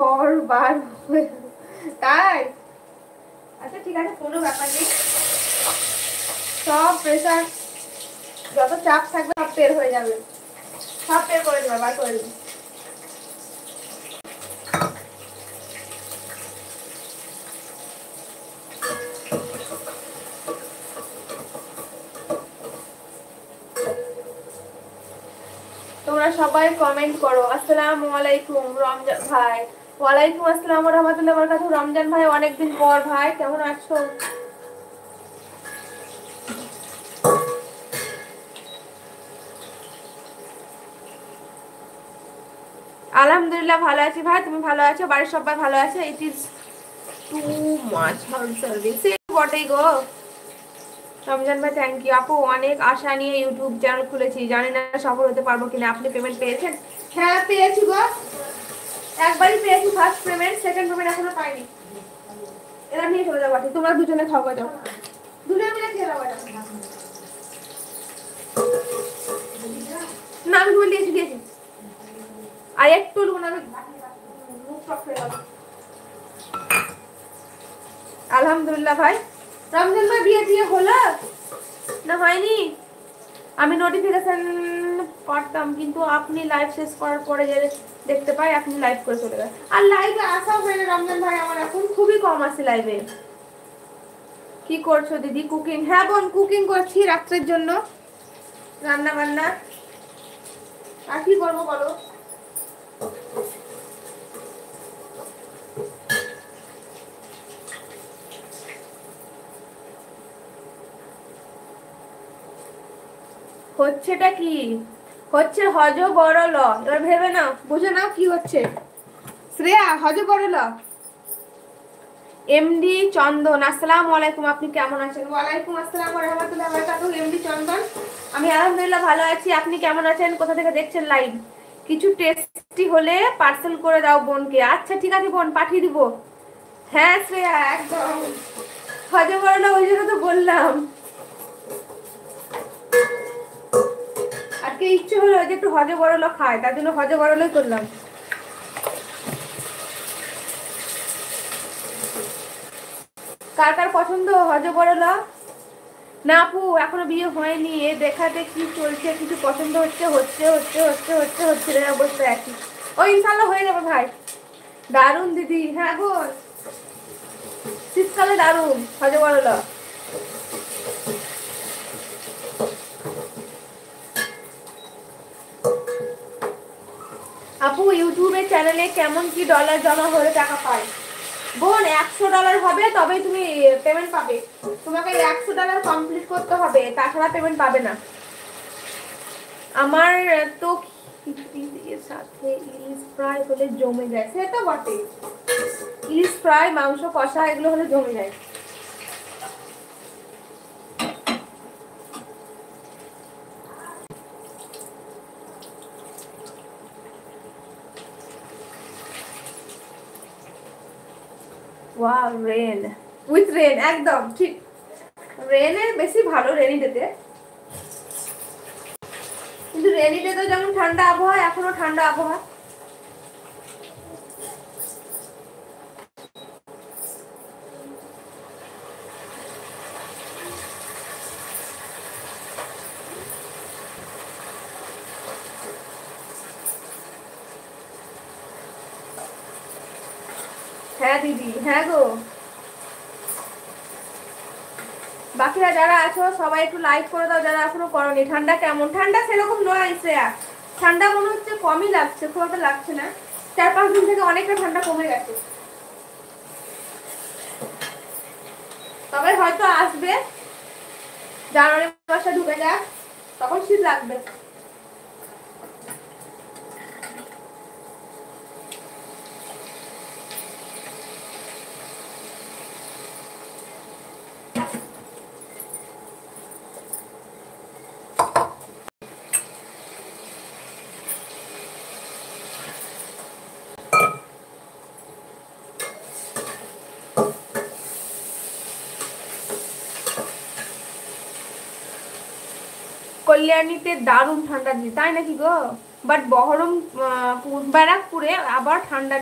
পর বার তাই। আচ্ছা ঠিক আছে, কোনো ব্যাপার নেই, সব প্রেশার যত চাপ থাকবে সব বের হয়ে যাবে, সব বের করে দেবে, বার করে দেবে। তোমরা সবাই কমেন্ট করো। আসসালামু আলাইকুম রমজান ভাই। ওয়ালাইকুম আসসালাম ওয়া রাহমাতুল্লাহি ওয়া বারাকাতুহু। রমজান ভাই অনেকদিন পর ভাই, কেমন আছো? আলহামদুলিল্লাহ ভালো আছি ভাই, তুমি ভালো আছো? বাড়ির সবাই ভালো আছে? It is too much hard service বটেই গো। রমজান ভাই থ্যাংক ইউ। আপু অনেক আশা নিয়ে ইউটিউব চ্যানেল খুলেছি, জানি না সফল হতে পারবো কিনা। আপনি পেমেন্ট পেয়েছেন? হ্যাঁ পেয়েছি গো, একবারই পেয়েছি ফার্স্ট পেমেন্ট, সেকেন্ড পেমেন্ট এখনো পাইনি। এরা নিয়ে চলে যাবো, তোমরা দুজনে খাওয়া যাও, দুজনে মিলে খেয়ে যাবো। না আমি তোমার দিয়েছি দিয়েছি, আর একটু আমি মুখ টক হয়ে গেল। আলহামদুলিল্লাহ ভাই। রমজান ভাই বিয়ে দিয়ে হলো না হয়নি? আমি নোটিফিকেশন করতাম, কিন্তু আপনি লাইভ শেষ করার পরে যে দেখতে পাই আপনি লাইভ করে চলে গেলেন। আর লাইভে আসা হয় না রমজান ভাই, আমার এখন খুবই কম আসে লাইভে। কি করছো দিদি? কুকিং? হ্যাঁ বোন কুকিং করছি রাত্রের জন্য, রান্না বান্না। আর কি করবো বলো? হচ্ছেটা কি? হচ্ছে হজ বড় ল। এবার ভেবে নাও, বুঝে নাও কি হচ্ছে। শ্রেয়া হজ বড় ল। এমডি চন্দন আসসালামু আলাইকুম, আপনি কেমন আছেন? ওয়ালাইকুম আসসালাম ওয়া রাহমাতুল্লাহি ওয়া বারাকাতুহু। এমডি চন্দন আমি আলহামদুলিল্লাহ ভালো আছি, আপনি কেমন আছেন? কোথা থেকে দেখছেন লাইভ? কিছু টেস্টি হলে পার্সেল করে দাও বোনকে। আচ্ছা ঠিক আছে বোন, পাঠিয়ে দিব। হ্যাঁ শ্রেয়া একদম হজ বড় ল, ওই জন্য তো বললাম। আজকে ইচ্ছে হলো যে একটু হজে বড় লোক খায়, তার জন্য হজে বড় লোক করলাম। কার কার পছন্দ হজে বড় লোক? না আপু এখনো বিয়ে হয়নি, এ দেখাতে কি চলছে, কিছু পছন্দ হচ্ছে হচ্ছে হচ্ছে হচ্ছে হচ্ছে হচ্ছে অবস্থা একই। ও ইনশাল্লাহ হয়ে যাবে ভাই। দারুন দিদি। হ্যাঁ গো শীতকালে দারুন হজে বড় লোক। আপু ইউটিউবের চ্যানেলে কেমন কি ডলার জমা হলে টাকা পায়? বোন $100 হবে তবেই তুমি পেমেন্ট পাবে। তোমাকে $100 কমপ্লিট করতে হবে, তাছাড়া পেমেন্ট পাবে না। আমার তো খিচুড়ির সাথে ইলিশ ফ্রাই হলে জমে যায়, সে তো বটে। ইলিশ ফ্রাই, মাংস কষা এগুলো হলে জমে যায়। ওয়াও রেন, উইথ রেন একদম ঠিক। রেনের বেশি ভালো রেনি ডেতে, কিন্তু রেনি ডে তো যেমন ঠান্ডা আবহাওয়া, এখনো ঠান্ডা আবহাওয়া। হ্যাঁ দিদি, হ্যাঁ গো। বাকিরা যারা আছো সবাই একটু লাইক করে দাও, যারা এখনো করনি। ঠান্ডা কেমন? ঠান্ডা সেরকম নয় শ্রেয়া, ঠান্ডা মনে হচ্ছে কমই লাগছে, খুব একটা লাগছে না। 4-5 দিন থেকে অনেকটা ঠান্ডা কমে গেছে, তবে হয়তো আসবে, জানুয়ারি মাসে ঢুকে যাক, তখন শীত লাগবে। কল্যাণীতে দারুণ ঠান্ডা দিচ্ছে, তাই নাকি গো? বাট বহরম ব্যারাকপুরে আবার ঠান্ডা